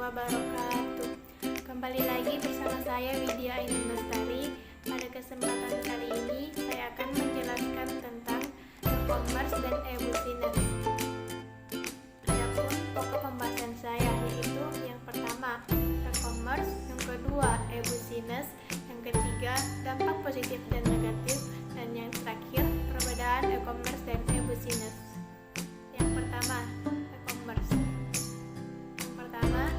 wabarakatuh. Kembali lagi bersama saya Widya Ainun Lestari. Pada kesempatan kali ini saya akan menjelaskan tentang e-commerce dan e-business. Adapun pokok pembahasan saya yaitu yang pertama e-commerce, yang kedua e-business, yang ketiga dampak positif dan negatif, dan yang terakhir perbedaan e-commerce dan e-business. Yang pertama e-commerce.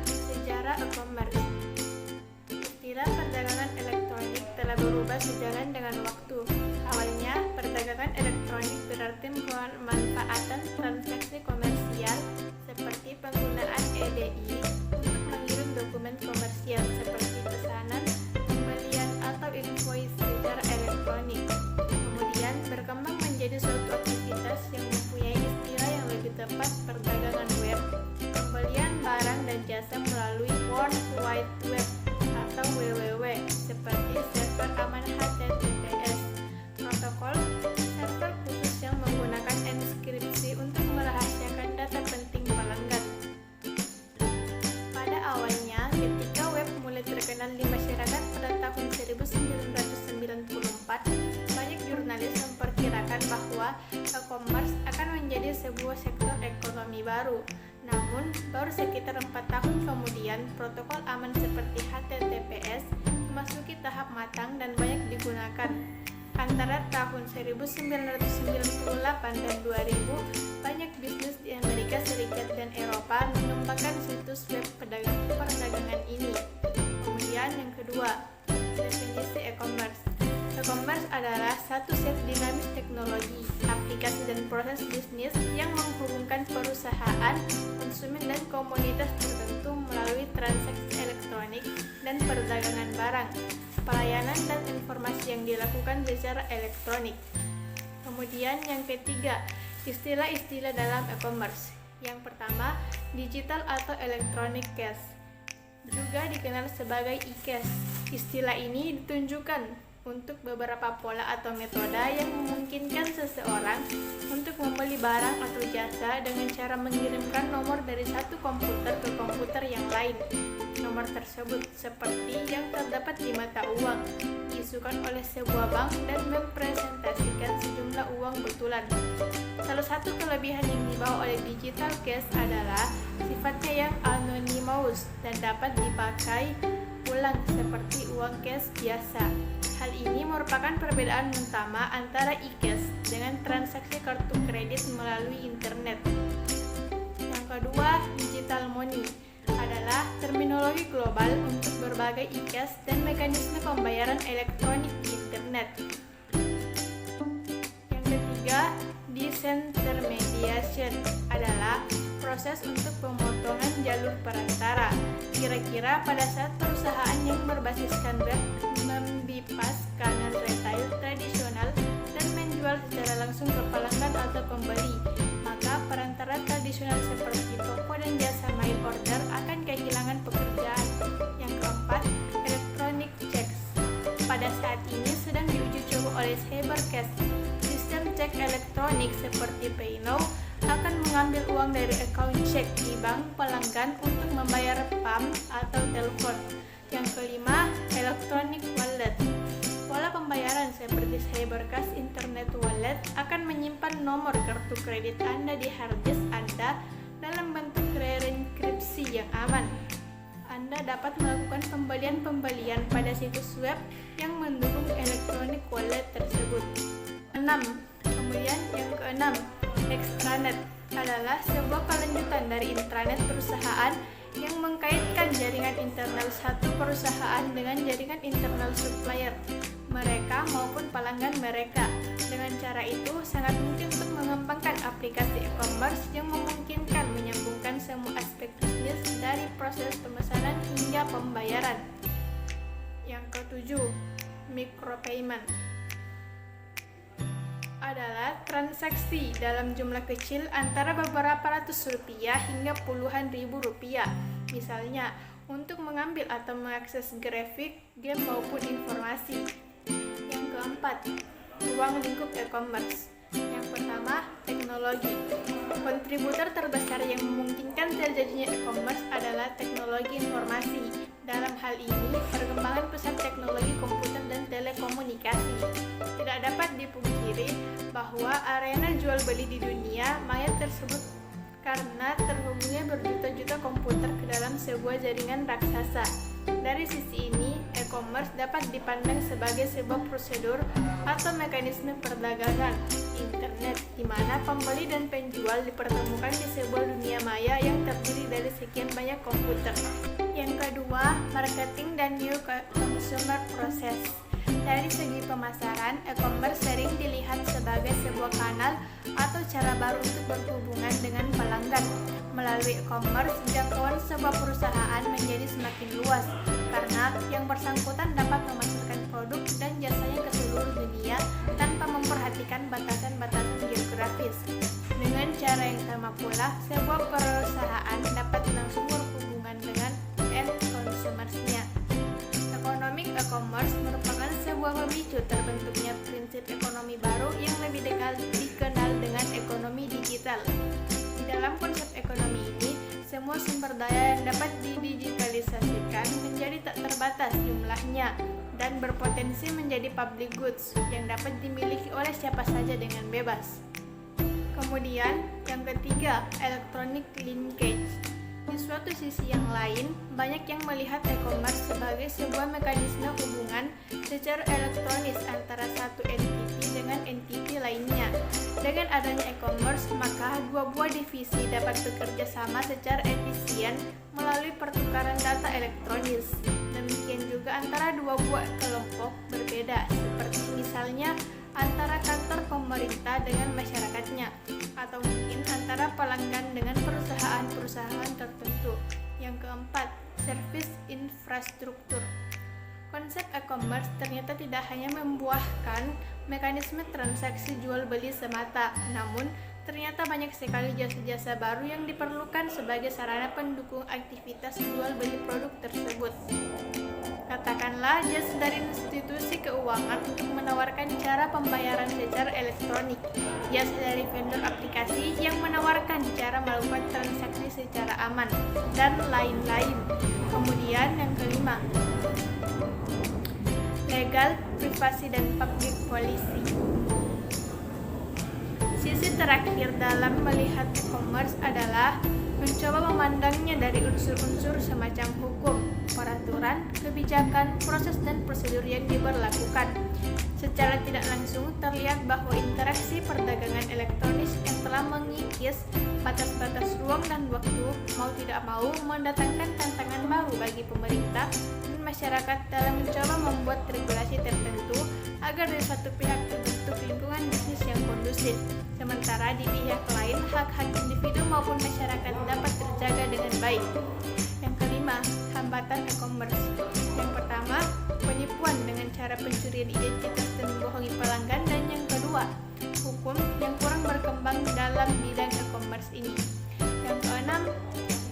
Sejarah e-commerce. Istilah perdagangan elektronik telah berubah sejalan dengan waktu. Awalnya, perdagangan elektronik berarti pemanfaatan transaksi komersial seperti penggunaan EDI untuk mengirim dokumen komersial seperti pesanan, pembelian, atau invoice secara elektronik. Kemudian berkembang menjadi suatu aktivitas yang mempunyai istilah yang lebih tepat, perdagangan web, pembelian barang dan jasa melalui World Wide Web atau WWW seperti server aman HTTPS, protokol server khusus yang menggunakan enkripsi untuk merahasiakan data penting pelanggan. Pada awalnya, ketika web mulai terkenal di masyarakat pada tahun 1994, banyak jurnalis memperkirakan bahwa e-commerce akan menjadi sebuah sektor ekonomi baru. Namun, baru sekitar 4 tahun kemudian, protokol aman seperti HTTPS memasuki tahap matang dan banyak digunakan. Antara tahun 1998 dan 2000, banyak bisnis di Amerika Serikat dan Eropa mengembangkan situs web perdagangan ini. Kemudian yang kedua, definisi e-commerce. E-commerce adalah satu set dinamis teknologi, aplikasi dan proses bisnis yang menghubungkan perusahaan, konsumen dan komunitas tertentu melalui transaksi elektronik dan perdagangan barang, pelayanan dan informasi yang dilakukan secara elektronik. Kemudian yang ketiga, istilah-istilah dalam e-commerce. Yang pertama, digital atau electronic cash, juga dikenal sebagai e-cash. Istilah ini ditunjukkan untuk beberapa pola atau metode yang memungkinkan seseorang untuk membeli barang atau jasa dengan cara mengirimkan nomor dari satu komputer ke komputer yang lain. Nomor tersebut seperti yang terdapat di mata uang, diisukan oleh sebuah bank dan mempresentasikan sejumlah uang betulan. Salah satu kelebihan yang dibawa oleh digital cash adalah sifatnya yang anonymous dan dapat dipakai ulang seperti uang cash biasa. Hal ini merupakan perbedaan utama antara e-cash dengan transaksi kartu kredit melalui internet. Yang kedua, digital money adalah terminologi global untuk berbagai e-cash dan mekanisme pembayaran elektronik di internet. Yang ketiga, disintermediation adalah proses untuk pemotongan jalur perantara. Kira-kira pada saat perusahaan yang berbasiskan web membypass kanal retail tradisional dan menjual secara langsung ke pelanggan atau pembeli, maka perantara tradisional seperti toko dan jasa mail order akan kehilangan pekerjaan. Yang keempat, electronic checks. Pada saat ini sedang diuji coba oleh Cybercash. Sistem cek elektronik seperti PayNow akan mengambil uang dari account cek di bank pelanggan untuk membayar PAM atau telepon. Yang kelima, electronic wallet. Pola pembayaran seperti Cybercash Internet Wallet akan menyimpan nomor kartu kredit Anda di hard disk Anda dalam bentuk terenkripsi yang aman. Anda dapat melakukan pembelian pada situs web yang mendukung electronic wallet tersebut. Kemudian yang keenam, extranet adalah sebuah kelanjutan dari intranet perusahaan yang mengkaitkan jaringan internal satu perusahaan dengan jaringan internal supplier mereka maupun pelanggan mereka. Dengan cara itu, sangat mungkin untuk mengembangkan aplikasi e-commerce yang memungkinkan menyambungkan semua aspek bisnis dari proses pemesanan hingga pembayaran. Yang ketujuh, micropayment adalah transaksi dalam jumlah kecil antara beberapa ratus rupiah hingga puluhan ribu rupiah. Misalnya, untuk mengambil atau mengakses grafik, game maupun informasi. Yang keempat, ruang lingkup e-commerce. Yang pertama, teknologi. Kontributor terbesar yang memungkinkan terjadinya e-commerce adalah teknologi informasi. Dalam hal ini, perkembangan pesat teknologi komputer dan telekomunikasi. Tidak dapat dipungkiri bahwa arena jual beli di dunia maya tersebut karena terhubungnya berjuta-juta komputer ke dalam sebuah jaringan raksasa. Dari sisi ini, e-commerce dapat dipandang sebagai sebuah prosedur atau mekanisme perdagangan internet di mana pembeli dan penjual dipertemukan di sebuah dunia maya yang terdiri dari sekian banyak komputer. Yang kedua, marketing dan new consumer process. Dari segi pemasaran, e-commerce sering dilihat sebagai sebuah kanal atau cara baru untuk berhubungan dengan pelanggan. Melalui e-commerce, jangkauan sebuah perusahaan menjadi semakin luas karena yang bersangkutan dapat memasarkan produk dan jasanya ke seluruh dunia tanpa memperhatikan batasan-batasan geografis. Dengan cara yang sama pula, sebuah perusahaan dapat langsung berhubungan dengan end consumersnya. Economic e-commerce merupakan sebuah pemicu terbentuknya prinsip ekonomi baru yang lebih dikenal dengan ekonomi digital. Di dalam konsep ekonomi ini, semua sumber daya yang dapat didigitalisasikan menjadi tak terbatas jumlahnya dan berpotensi menjadi public goods yang dapat dimiliki oleh siapa saja dengan bebas. Kemudian, yang ketiga, electronic linkage. Di suatu sisi yang lain, banyak yang melihat e-commerce sebagai sebuah mekanisme hubungan secara elektronis antara satu entiti dengan entiti lainnya. Dengan adanya e-commerce, maka dua buah divisi dapat bekerja sama secara efisien melalui pertukaran data elektronis. Demikian juga antara dua buah kelompok berbeda, seperti misalnya antara kantor pemerintah dengan masyarakatnya, atau mungkin antara pelanggan dengan perusahaan-perusahaan tertentu. Yang keempat, service infrastruktur. Konsep e-commerce ternyata tidak hanya membuahkan mekanisme transaksi jual beli semata, namun ternyata banyak sekali jasa-jasa baru yang diperlukan sebagai sarana pendukung aktivitas jual beli produk tersebut. Katakanlah jasa dari institusi keuangan untuk menawarkan cara pembayaran secara elektronik, jasa dari vendor aplikasi yang menawarkan cara melakukan transaksi secara aman, dan lain-lain. Kemudian yang kelima, legal, privasi, dan public policy. Sisi terakhir dalam melihat e-commerce adalah mencoba memandangnya dari unsur-unsur semacam hukum, peraturan, kebijakan, proses dan prosedur yang diberlakukan. Secara tidak langsung terlihat bahwa interaksi perdagangan elektronik yang telah mengikis batas-batas ruang dan waktu mau tidak mau mendatangkan tantangan baru bagi pemerintah dan masyarakat dalam mencoba membuat regulasi tertentu agar dari satu pihak terbentuk lingkungan bisnis yang kondusif, sementara di pihak lain hak-hak individu maupun masyarakat dapat terjaga dengan baik. Yang kelima, hambatan e-commerce. Yang pertama, penipuan dengan cara pencurian identitas dan membohongi pelanggan, dan yang kedua, hukum yang kurang berkembang dalam bidang e-commerce ini. Yang keenam,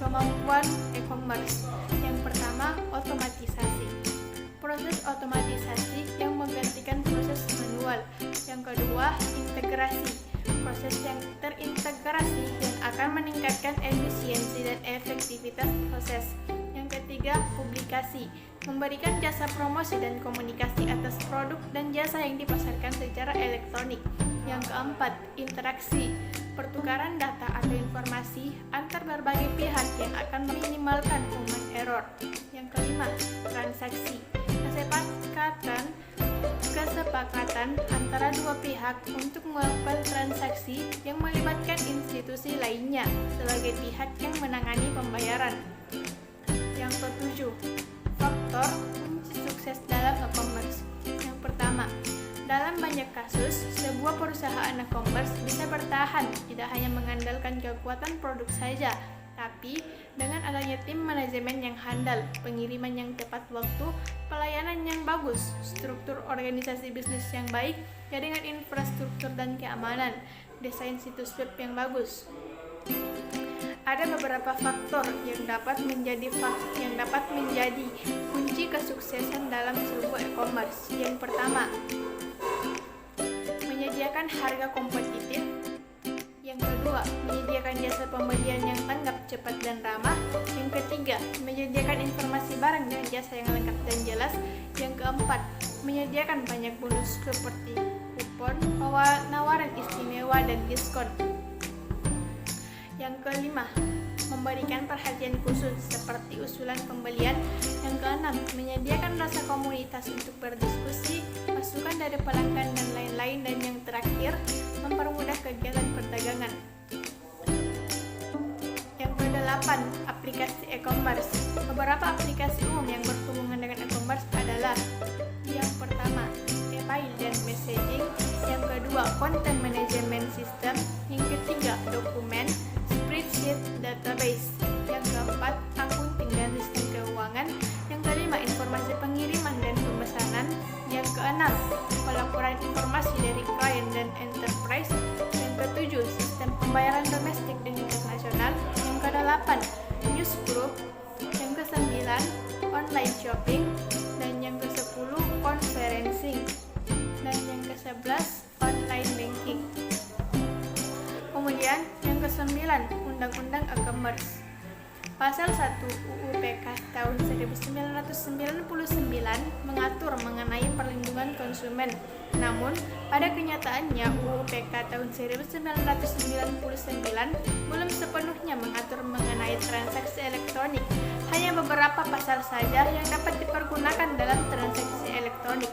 kemampuan e-commerce. Yang pertama, otomatisasi. Proses otomatisasi yang menggantikan proses manual. Yang kedua, integrasi. Proses yang terintegrasi yang akan meningkatkan efisiensi dan efektivitas proses. Yang ketiga, publikasi. Memberikan jasa promosi dan komunikasi atas produk dan jasa yang dipasarkan secara elektronik. Yang keempat, interaksi. Pertukaran data atau informasi antar berbagai pihak yang akan meminimalkan human error. Yang kelima, transaksi. Kesepakatan antara dua pihak untuk melakukan transaksi yang melibatkan institusi lainnya sebagai pihak yang menangani pembayaran. Yang ketujuh, faktor kunci sukses dalam e-commerce. Yang pertama, dalam banyak kasus, sebuah perusahaan e-commerce bisa bertahan tidak hanya mengandalkan kekuatan produk saja, tapi dengan adanya tim manajemen yang handal, pengiriman yang tepat waktu, pelayanan yang bagus, struktur organisasi bisnis yang baik, jaringan infrastruktur dan keamanan, desain situs web yang bagus. Ada beberapa faktor yang dapat menjadi kunci kesuksesan dalam sebuah e-commerce. Yang pertama, menyediakan harga kompetitif kedua, menyediakan jasa pembelian yang tanggap, cepat, dan ramah. Yang ketiga, menyediakan informasi barang dan jasa yang lengkap dan jelas. Yang keempat, menyediakan banyak bonus seperti kupon, penawaran istimewa, dan diskon. Yang kelima, memberikan perhatian khusus seperti usulan pembelian. Yang keenam, menyediakan rasa komunitas untuk berdiskusi, masukan dari pelanggan, dan lain-lain. Dan yang terakhir, mempermudah kegiatan perdagangan. Yang kedelapan, aplikasi e-commerce. Beberapa aplikasi umum yang berhubungan dengan e-commerce adalah: yang pertama, email dan messaging. Yang kedua, content management system. Yang ketiga, dokumen, spreadsheet, database. Yang keempat, akunting dan sistem keuangan. Yang kelima, informasi pengiriman dan pemesanan. Yang keenam, pelaporan informasi dari klien dan enterprise. Yang ketujuh, sistem pembayaran domestik dan internasional. Yang kedelapan, news group. Yang kesembilan, online shopping. Dan yang kesepuluh, conferencing. Dan yang kesebelas, online banking. Kemudian yang kesembilan, Undang-Undang E-commerce. Pasal 1 UU PK tahun 1999 mengatur mengenai perlindungan konsumen. Namun, pada kenyataannya UU PK tahun 1999 belum sepenuhnya mengatur mengenai transaksi elektronik. Hanya beberapa pasal saja yang dapat dipergunakan dalam transaksi elektronik.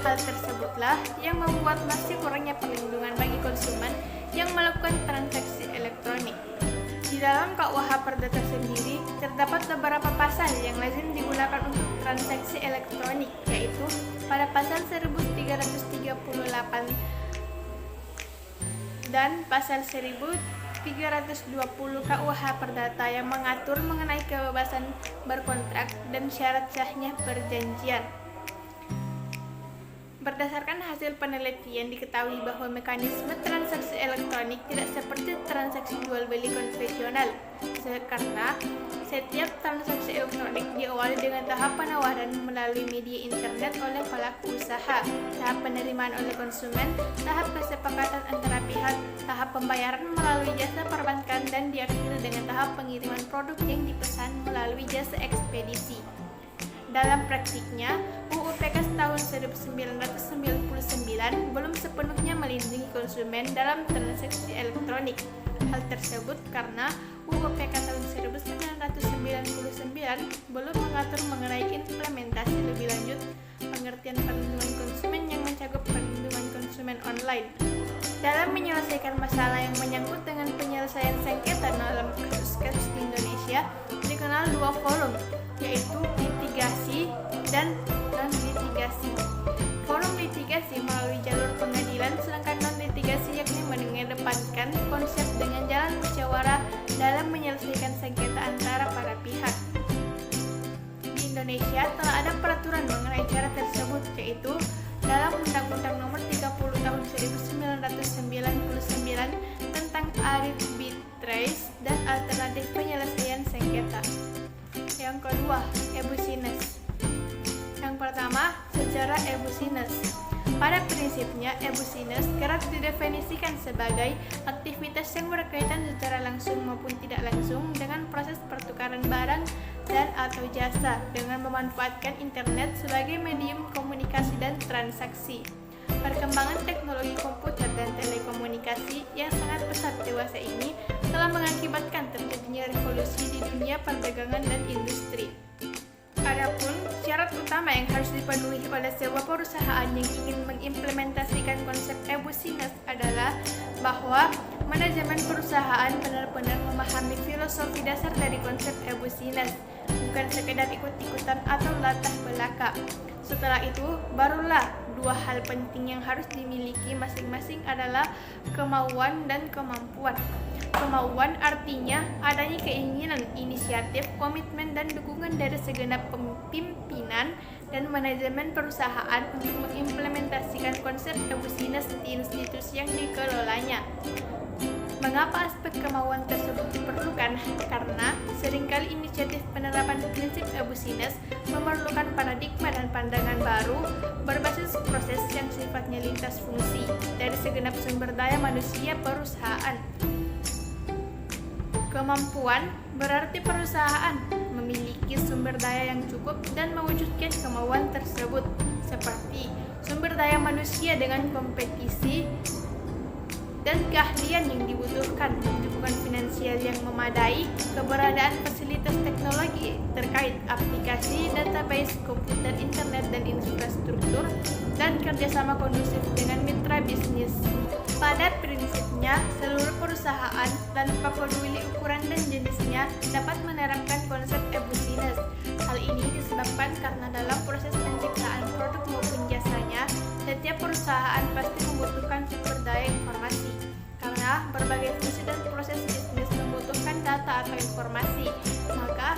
Hal tersebutlah yang membuat masih kurangnya perlindungan bagi konsumen yang melakukan transaksi elektronik. Di dalam KUH Perdata sendiri, terdapat beberapa pasal yang lazim digunakan untuk transaksi elektronik, yaitu pada pasal 1338 dan pasal 1320 KUH Perdata yang mengatur mengenai kebebasan berkontrak dan syarat sahnya perjanjian. Berdasarkan hasil penelitian diketahui bahwa mekanisme transaksi elektronik tidak seperti transaksi jual beli konvensional, karena setiap transaksi elektronik diawali dengan tahap penawaran melalui media internet oleh pelaku usaha, tahap penerimaan oleh konsumen, tahap kesepakatan antara pihak, tahap pembayaran melalui jasa perbankan, dan diakhiri dengan tahap pengiriman produk yang dipesan melalui jasa ekspedisi. Dalam praktiknya, UU PK tahun 1999 belum sepenuhnya melindungi konsumen dalam transaksi elektronik. Hal tersebut karena UU PK tahun 1999 belum mengatur mengenai implementasi lebih lanjut pengertian perlindungan konsumen yang mencakup perlindungan konsumen online. Dalam menyelesaikan masalah yang menyangkut dengan penyelesaian sengketa dalam kasus-kasus di Indonesia, dikenal dua forum, yaitu litigasi dan non-litigasi. Forum litigasi melalui jalur pengadilan, sedangkan non-litigasi yakni mengedepankan konsep dengan jalan musyawarah dalam menyelesaikan sengketa antara para pihak. Di Indonesia telah ada peraturan mengenai cara tersebut, yaitu dalam Undang-Undang Nomor 30 Tahun 1999 tentang arbitrase dan alternatif penyelesaian sengketa. Yang kedua, e-business. Yang pertama, secara e-business. Pada prinsipnya, e-business kerap didefinisikan sebagai aktivitas yang berkaitan secara langsung maupun tidak langsung dengan proses pertukaran barang dan atau jasa dengan memanfaatkan internet sebagai medium komunikasi dan transaksi. Perkembangan teknologi komputer dan telekomunikasi yang sangat pesat dewasa ini telah mengakibatkan terjadinya revolusi di dunia perdagangan dan industri. Adapun syarat utama yang harus dipenuhi oleh sebuah perusahaan yang ingin mengimplementasikan konsep e-business adalah bahwa manajemen perusahaan benar-benar memahami filosofi dasar dari konsep e-business, bukan sekedar ikut-ikutan atau latah belaka. Setelah itu, barulah dua hal penting yang harus dimiliki masing-masing adalah kemauan dan kemampuan. Kemauan artinya adanya keinginan, inisiatif, komitmen, dan dukungan dari segenap pimpinan dan manajemen perusahaan untuk mengimplementasikan konsep e-business di institusi yang dikelolanya. Mengapa aspek kemauan tersebut diperlukan? Karena seringkali inisiatif penerapan prinsip e-business memerlukan paradigma dan pandangan baru berbasis proses yang sifatnya lintas fungsi dari segenap sumber daya manusia perusahaan. Kemampuan berarti perusahaan memiliki sumber daya yang cukup dan mewujudkan kemauan tersebut, seperti sumber daya manusia dengan kompetisi dan keahlian yang dibutuhkan, dukungan finansial yang memadai, keberadaan fasilitas teknologi terkait aplikasi, database, komputer, internet, dan infrastruktur, dan kerjasama kondusif dengan mitra bisnis. Pada prinsipnya, seluruh perusahaan tanpa peduli ukuran dan jenisnya dapat menerapkan konsep e-business. Hal ini disebabkan karena dalam proses penciptaan produk maupun jasanya, setiap perusahaan pasti membutuhkan sumber daya informasi. Karena berbagai fungsi dan proses bisnis membutuhkan data atau informasi, maka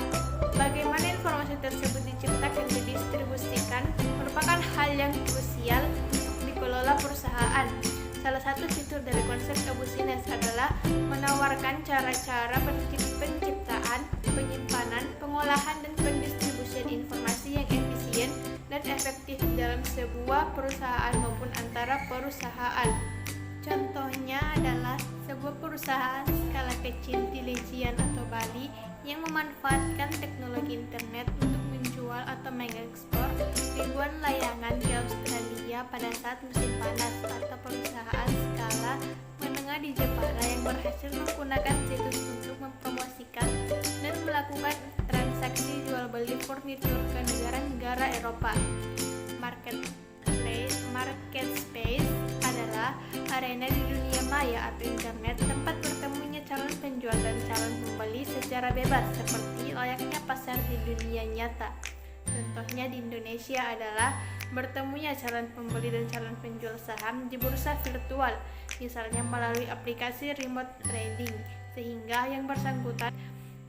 bagaimana informasi tersebut diciptakan dan didistribusikan merupakan hal yang krusial untuk dikelola perusahaan. Salah satu fitur dari konsep e-business adalah menawarkan cara-cara penciptaan, penyimpanan, pengolahan, dan pendistribusian informasi yang efisien dan efektif dalam sebuah perusahaan maupun antara perusahaan. Contohnya adalah sebuah perusahaan skala kecil di Legian atau Bali yang memanfaatkan teknologi internet untuk menjual atau mengekspor ribuan layangan di Australia pada saat musim panas, atau perusahaan skala menengah di Jepara yang berhasil menggunakan situs untuk mempromosikan dan melakukan transaksi jual beli furnitur ke negara-negara Eropa. Marketplace adalah arena di dunia maya atau internet tempat bertemunya calon penjual dan calon pembeli secara bebas seperti layaknya pasar di dunia nyata. Contohnya di Indonesia adalah bertemunya calon pembeli dan calon penjual saham di bursa virtual, misalnya melalui aplikasi remote trading, sehingga yang bersangkutan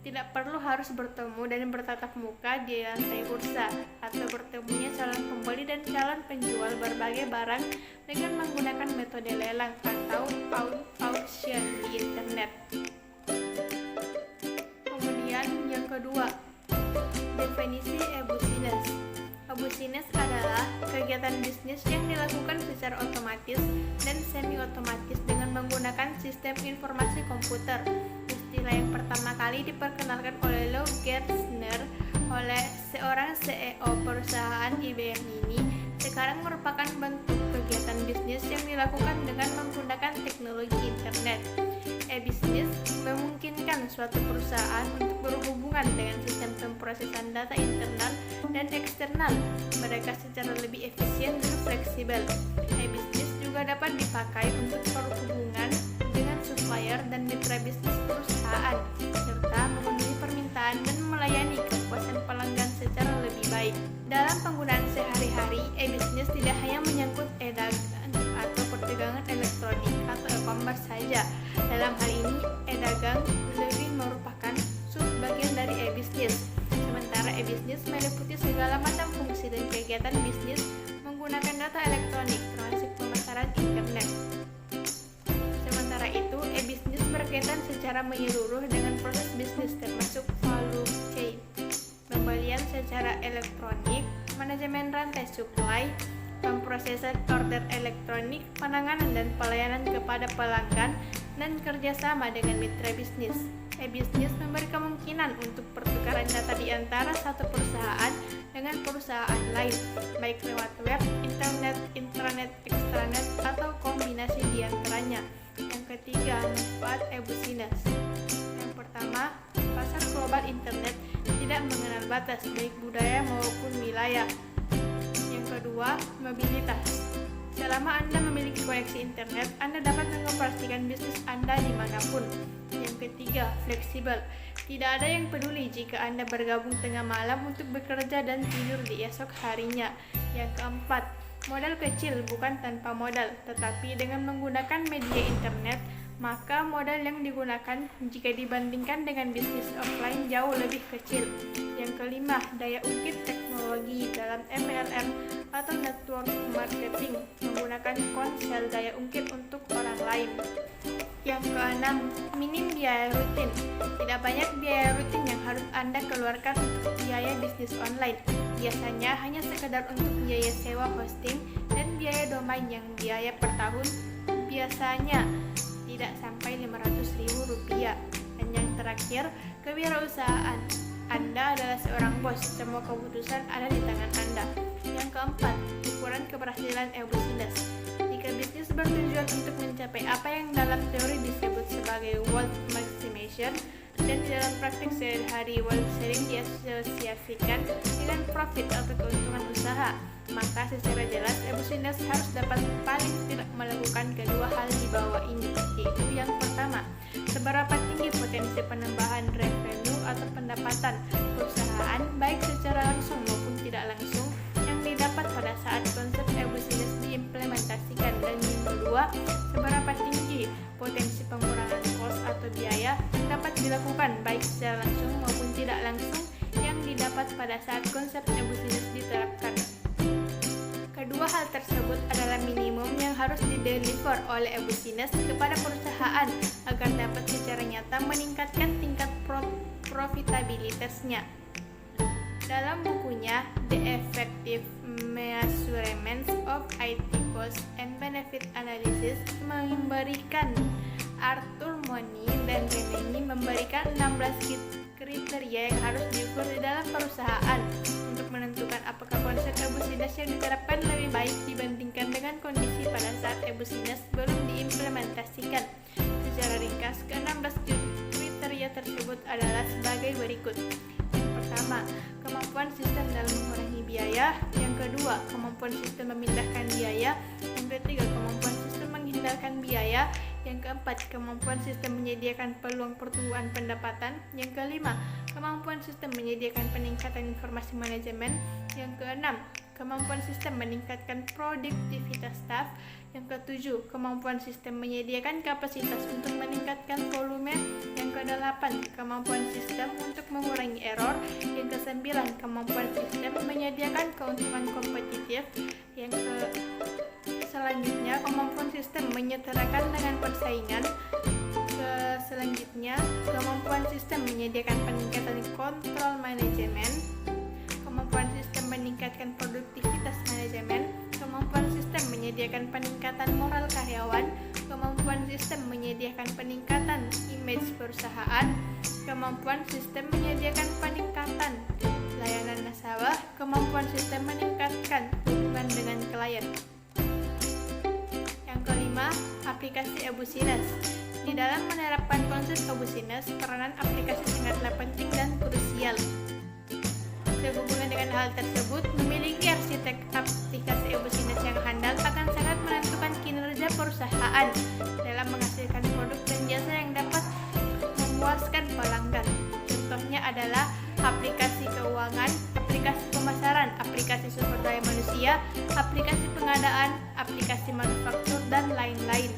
tidak perlu harus bertemu dan bertatap muka di lantai bursa, atau bertemunya calon pembeli dan calon penjual berbagai barang dengan menggunakan metode lelang atau auction di internet. Kemudian yang kedua, definisi e-business. E-business adalah kegiatan bisnis yang dilakukan secara otomatis dan semi-otomatis dengan menggunakan sistem informasi komputer. Istilah yang pertama kali diperkenalkan oleh Lou Gerstner oleh seorang CEO perusahaan IBM ini sekarang merupakan bentuk kegiatan bisnis yang dilakukan dengan menggunakan teknologi internet. E-business memungkinkan suatu perusahaan untuk berhubungan dengan sistem pemrosesan data internal dan eksternal mereka secara lebih efisien dan fleksibel. E-business juga dapat dipakai untuk perhubungan dengan supplier dan mitra bisnis perusahaan, serta memenuhi permintaan dan melayani kepuasan pelanggan secara lebih baik. Dalam penggunaan sehari-hari, e-business tidak hanya menyangkut e-dagang atau perdagangan elektronik atau e-commerce saja. Dalam hal ini, e-dagang lebih merupakan subbagian dari e-business. Sementara e-business meliputi segala macam fungsi dan kegiatan bisnis menggunakan data elektronik, termasuk pemasaran internet. Sementara itu, e-business berkaitan secara menyeluruh dengan proses bisnis termasuk value chain, pembelian secara elektronik, manajemen rantai supply, pemrosesan order elektronik, penanganan dan pelayanan kepada pelanggan, dan kerjasama dengan mitra bisnis. E-business memberi kemungkinan untuk pertukaran data di antara satu perusahaan dengan perusahaan lain, baik lewat web, internet, intranet, extranet, atau kombinasi di antaranya. Yang ketiga, manfaat e-business. Yang pertama, pasar global internet tidak mengenal batas, baik budaya maupun wilayah. Yang kedua, mobilitas. Selama Anda memiliki koneksi internet, Anda dapat mengoperasikan bisnis Anda dimanapun. Yang ketiga, fleksibel. Tidak ada yang peduli jika Anda bergabung tengah malam untuk bekerja dan tidur di esok harinya. Yang keempat, modal kecil bukan tanpa modal, tetapi dengan menggunakan media internet, maka modal yang digunakan jika dibandingkan dengan bisnis offline jauh lebih kecil. Yang kelima, daya ungkit teknologi dalam MLM atau network marketing menggunakan konsel daya ungkit untuk orang lain. Yang keenam, minim biaya rutin. Tidak banyak biaya rutin yang harus Anda keluarkan untuk biaya bisnis online. Biasanya hanya sekedar untuk biaya sewa hosting dan biaya domain yang biaya per tahun biasanya tidak sampai Rp500.000. Dan yang terakhir, kewirausahaan. Anda adalah seorang bos, semua keputusan ada di tangan Anda. Yang keempat, ukuran keberhasilan e-business. Jika bisnis bertujuan untuk mencapai apa yang dalam teori disebut sebagai wealth maximization, dan di dalam praktik sehari-hari wealth sharing diasosiasikan dengan profit atau keuntungan usaha, maka secara jelas e-business harus dapat paling tidak melakukan kedua hal di bawah ini, yaitu yang pertama, seberapa tinggi potensi penambahan revenue atau pendapatan perusahaan baik secara langsung maupun tidak langsung yang didapat pada saat konsep e-business diimplementasikan, dan yang kedua, seberapa tinggi potensi pengurangan cost atau biaya yang dapat dilakukan baik secara langsung maupun tidak langsung yang didapat pada saat konsep e-business diterapkan. Kedua hal tersebut adalah minimum yang harus dideliver oleh e-business kepada perusahaan agar dapat secara nyata meningkatkan tingkat profitabilitasnya. Dalam bukunya The Effective Measurements of IT Cost and Benefit Analysis Arthur Money dan Remini memberikan 16 kriteria yang harus diukur di dalam perusahaan untuk menentukan apakah konsep e-business yang diterapkan lebih baik dibandingkan dengan kondisi pada saat e-business belum diimplementasikan. Secara ringkas, ke-16 kriteria tersebut adalah sebagai berikut. Yang pertama, kemampuan sistem dalam mengurangi biaya. Yang kedua, kemampuan sistem memindahkan biaya. Yang ketiga, kemampuan sistem menghindarkan biaya. Yang keempat, kemampuan sistem menyediakan peluang pertumbuhan pendapatan. Yang kelima, kemampuan sistem menyediakan peningkatan informasi manajemen. Yang keenam, kemampuan sistem meningkatkan produktivitas staf. Yang ketujuh, kemampuan sistem menyediakan kapasitas untuk meningkatkan volume. Yang kedelapan, kemampuan sistem untuk mengurangi error. Yang kesembilan, kemampuan sistem menyediakan keuntungan kompetitif. Yang selanjutnya, kemampuan sistem menyetarakan dengan persaingan. Selanjutnya, kemampuan sistem menyediakan peningkatan kontrol manajemen. Kemampuan sistem meningkatkan produktivitas manajemen. Kemampuan sistem menyediakan peningkatan moral karyawan. Kemampuan sistem menyediakan peningkatan image perusahaan. Kemampuan sistem menyediakan peningkatan layanan nasabah. Kemampuan sistem meningkatkan hubungan dengan klien. Yang kelima, aplikasi e-business. Di dalam menerapkan konsep e-business, peranan aplikasi sangatlah penting dan krusial. Sehubungan dengan hal tersebut, memiliki arsitek aplikasi e-business yang handal akan sangat menentukan kinerja perusahaan dalam menghasilkan produk dan jasa yang dapat memuaskan pelanggan. Contohnya adalah aplikasi keuangan, aplikasi pemasaran, aplikasi sumber daya manusia, aplikasi pengadaan, aplikasi manufaktur, dan lain-lain.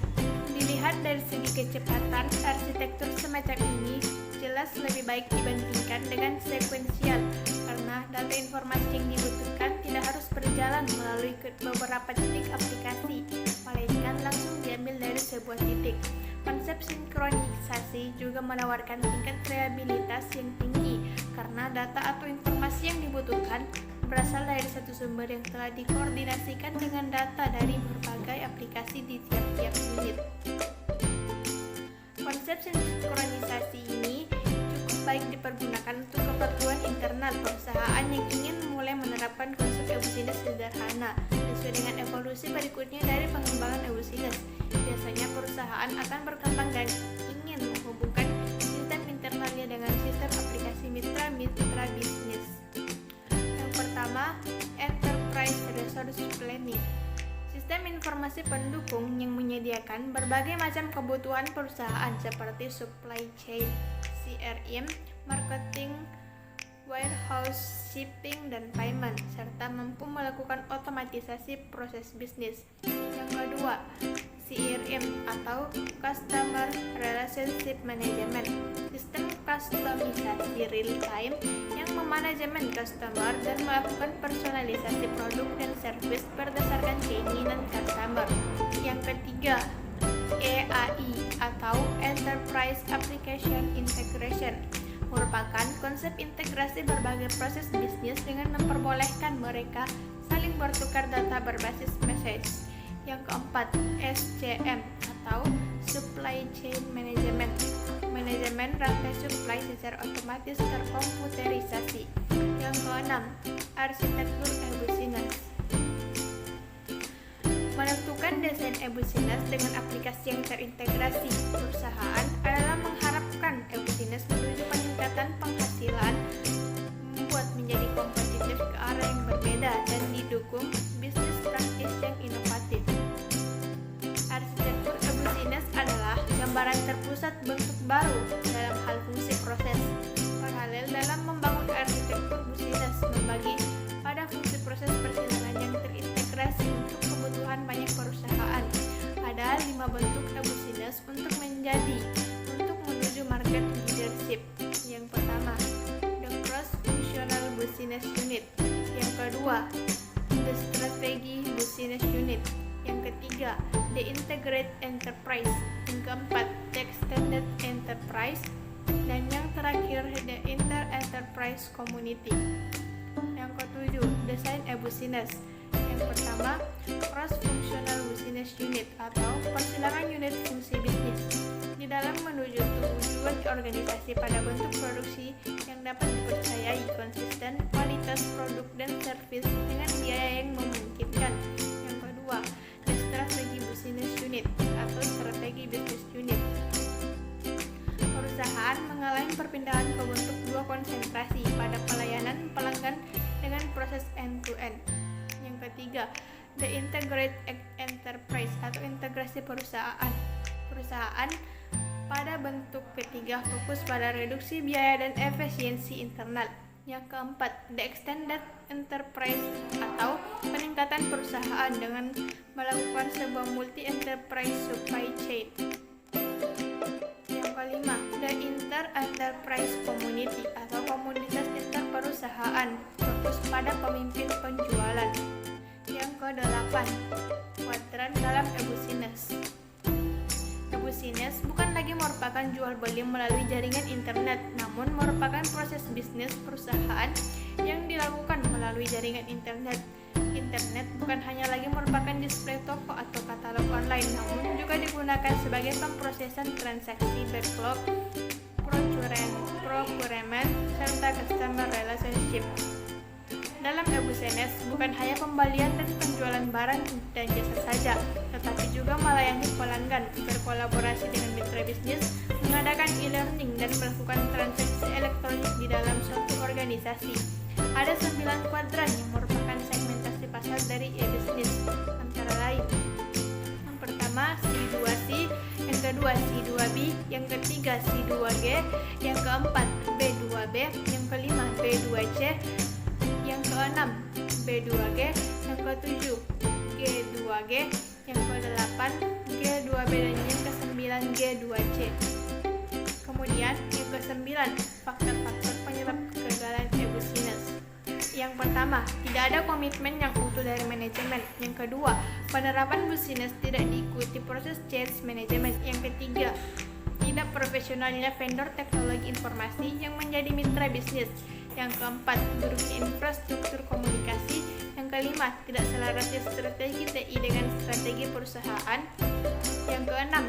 Dilihat dari segi kecepatan, arsitektur semacam ini jelas lebih baik dibandingkan dengan sekuensial, karena data informasi yang dibutuhkan tidak harus berjalan melalui beberapa titik aplikasi, melainkan langsung diambil dari sebuah titik. Konsep sinkronisasi juga menawarkan tingkat reliabilitas yang tinggi, karena data atau informasi yang dibutuhkan berasal dari satu sumber yang telah dikoordinasikan dengan data dari berbagai aplikasi di tiap-tiap unit. Konsep sinkronisasi ini cukup baik dipergunakan untuk keperluan internal perusahaan yang ingin mulai menerapkan konsep e-business sederhana sesuai dengan evolusi berikutnya dari pengembangan e-business. Biasanya perusahaan akan berkembang dan ingin menghubungkan sistem internalnya dengan sistem aplikasi mitra bisnis. Yang pertama, Enterprise Resource Planning. Sistem informasi pendukung yang menyediakan berbagai macam kebutuhan perusahaan seperti supply chain, CRM, marketing, warehouse, shipping, dan payment, serta mampu melakukan otomatisasi proses bisnis. Yang kedua, CRM atau Customer Relationship Management, sistem kustomisasi real time yang memanajemen customer dan melakukan personalisasi produk dan service berdasarkan keinginan customer. Yang ketiga, EAI atau Enterprise Application Integration, merupakan konsep integrasi berbagai proses bisnis dengan memperbolehkan mereka saling bertukar data berbasis message. Yang keempat, SCM atau Supply Chain Management, manajemen rantai supply secara otomatis terkomputerisasi. Yang keenam, arsitektur e-business. Menentukan desain e-business dengan aplikasi yang terintegrasi perusahaan adalah mengharapkan e-business menuju peningkatan penghasilan, membuat menjadi kompetitif ke arah yang berbeda, dan didukung bisnis praktis yang inovatif. Arsitektur e-business adalah gambaran terpusat bentuk baru dalam hal fungsi proses. Paralel dalam membangun arsitektur bisnis membagi pada fungsi proses persilangan yang terintegrasi untuk kebutuhan banyak perusahaan. Ada 5 bentuk e-business untuk menuju market leadership. Yang pertama, the cross-functional business unit. Yang kedua, the strategy business unit. Yang ketiga, the integrated enterprise. Yang keempat, the extended enterprise. Dan yang terakhir, the inter-enterprise community. Yang ketujuh, desain e-business. Yang pertama, cross-functional business unit atau persilangan unit fungsi bisnis. Di dalam menuju tujuan organisasi pada bentuk produksi yang dapat dipercayai, konsisten, kualitas produk dan servis dengan biaya yang memungkinkan. Yang kedua, the strategy business unit atau strategi business unit. Perusahaan mengalami perpindahan ke bentuk dua konsentrasi pada pelayanan pelanggan dengan proses end-to-end. Yang ketiga, the integrated enterprise atau integrasi perusahaan. Perusahaan pada bentuk ketiga fokus pada reduksi biaya dan efisiensi internal. Yang keempat, the extended enterprise atau peningkatan perusahaan dengan melakukan sebuah multi-enterprise supply chain. Yang kelima, the inter-enterprise community atau komunitas interperusahaan fokus pada pemimpin penjualan. Yang kedelapan, kuadran dalam e-business. E-business bukan lagi merupakan jual beli melalui jaringan internet, namun merupakan proses bisnis perusahaan yang dilakukan melalui jaringan internet. Internet bukan hanya lagi merupakan display toko atau katalog online, namun juga digunakan sebagai pemrosesan transaksi backlog, procurement, serta customer relationship. Dalam e-business bukan hanya pembelian dan penjualan barang dan jasa saja, tetapi juga melayani pelanggan, berkolaborasi dengan mitra bisnis, mengadakan e-learning, dan melakukan transaksi elektronik di dalam suatu organisasi. Ada 9 kuadran yang merupakan segmentasi pasar dari e-business, antara lain: yang pertama C2C, yang kedua C2B, yang ketiga C2G, yang keempat B2B, yang kelima B2C, yang keenam B2G, yang ketujuh G2G, yang kedelapan G2B, dan yang kesembilan G2C. Kemudian yang kesembilan, faktor-faktor penyebab kegagalan e-business. Yang pertama, tidak ada komitmen yang utuh dari manajemen. Yang kedua, penerapan bisnis tidak diikuti proses change management. Yang ketiga, tidak profesionalnya vendor teknologi informasi yang menjadi mitra bisnis. Yang keempat, buruknya infrastruktur komunikasi. Yang kelima, tidak selarasnya strategi TI dengan strategi perusahaan. Yang keenam,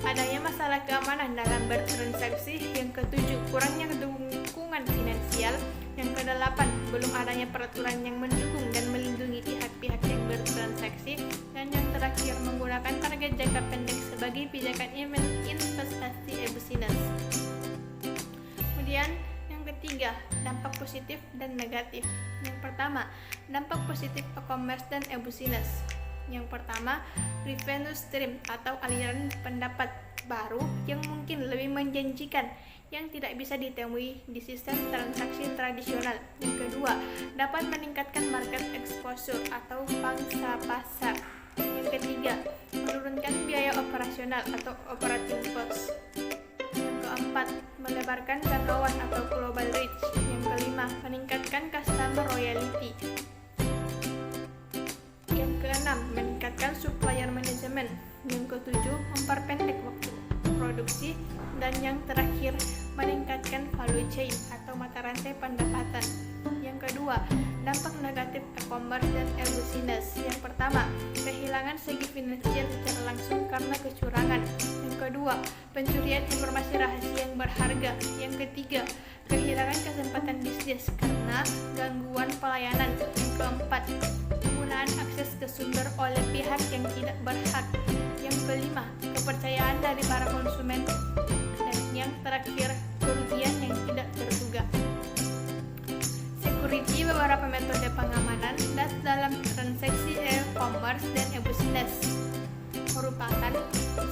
adanya masalah keamanan dalam bertransaksi. Yang ketujuh, kurangnya dukungan finansial. Yang kedelapan, belum adanya peraturan yang mendukung dan melindungi pihak-pihak yang bertransaksi. Dan yang terakhir, menggunakan target jangka pendek sebagai pijakan investasi e-business. Kemudian yang ketiga, dampak positif dan negatif. Yang pertama, dampak positif e-commerce dan e-business. Yang pertama, revenue stream atau aliran pendapat baru yang mungkin lebih menjanjikan, yang tidak bisa ditemui di sistem transaksi tradisional. Yang kedua, dapat meningkatkan market exposure atau pangsa pasar. Yang ketiga, menurunkan biaya operasional atau operating cost. Yang keempat, melebarkan jangkauan atau global reach. Yang kelima, meningkatkan customer loyalty. Yang keenam, meningkatkan supplier management. Yang ketujuh, memperpendek waktu produksi. Dan yang terakhir, meningkatkan value chain atau mata rantai pendapatan. Yang kedua, dampak negatif e-commerce dan e-business. Yang pertama, kehilangan segi finansial secara langsung karena kecurangan. Yang kedua, kedua, pencurian informasi rahasia yang berharga. Yang ketiga, kehilangan kesempatan bisnis karena gangguan pelayanan. Yang keempat, penggunaan akses ke sumber oleh pihak yang tidak berhak. Yang kelima, kepercayaan dari para konsumen. Dan yang terakhir, kerugian yang tidak terduga. Security beberapa metode pengamanan dalam transaksi e-commerce dan e-business merupakan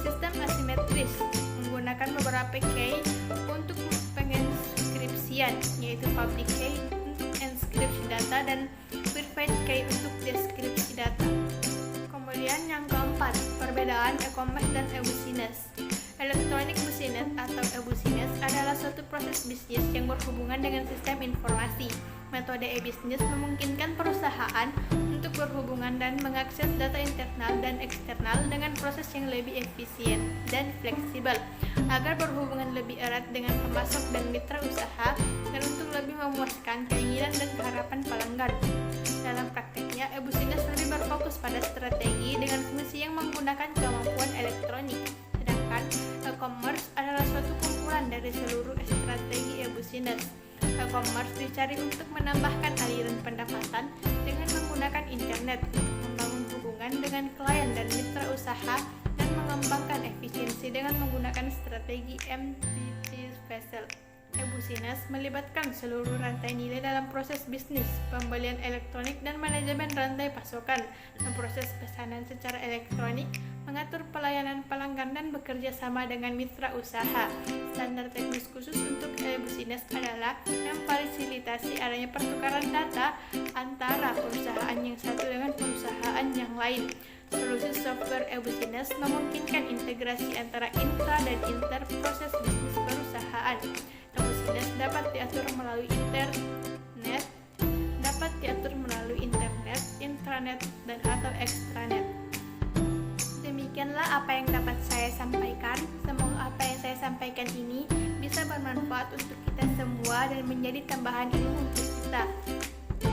sistem asimetris menggunakan beberapa key untuk pengenkripsian, yaitu public key untuk enkripsi data dan private key untuk deskripsi data. Kemudian yang keempat, perbedaan e-commerce dan e-business. Electronic business atau e-business adalah suatu proses bisnis yang berhubungan dengan sistem informasi. Metode e-business memungkinkan perusahaan untuk berhubungan dan mengakses data internal dan eksternal dengan proses yang lebih efisien dan fleksibel, agar berhubungan lebih erat dengan pemasok dan mitra usaha, dan untuk lebih memuaskan keinginan dan harapan pelanggan. Dalam prakteknya, e-business lebih berfokus pada strategi dengan fungsi yang menggunakan kemampuan elektronik, sedangkan e-commerce adalah suatu kumpulan dari seluruh strategi e-business. E-commerce dicari untuk menambahkan aliran pendapatan dengan menggunakan internet untuk membangun hubungan dengan klien dan mitra usaha dan mengembangkan efisiensi dengan menggunakan strategi MTT Vessel. E-business melibatkan seluruh rantai nilai dalam proses bisnis, pembelian elektronik dan manajemen rantai pasokan, memproses pesanan secara elektronik, mengatur pelayanan pelanggan dan bekerja sama dengan mitra usaha. Standar teknis khusus untuk e-business adalah memfasilitasi adanya pertukaran data antara perusahaan yang satu dengan perusahaan yang lain. Solusi software e-business memungkinkan integrasi antara intra dan inter proses bisnis perusahaan. E-business dapat diatur melalui internet, intranet, dan atau extranet. Demikianlah apa yang dapat saya sampaikan. Semoga apa yang saya sampaikan ini bisa bermanfaat untuk kita semua dan menjadi tambahan ilmu untuk kita.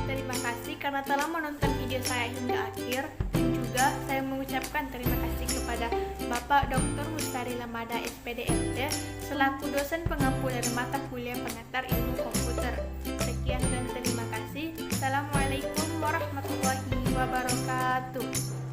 Terima kasih karena telah menonton video saya hingga akhir, dan juga saya mengucapkan terima kasih kepada Bapak Dr. Mustari Lamada SPDMT selaku dosen pengampu dari mata kuliah pengantar ilmu komputer. Sekian dan terima kasih. Assalamualaikum warahmatullahi wabarakatuh.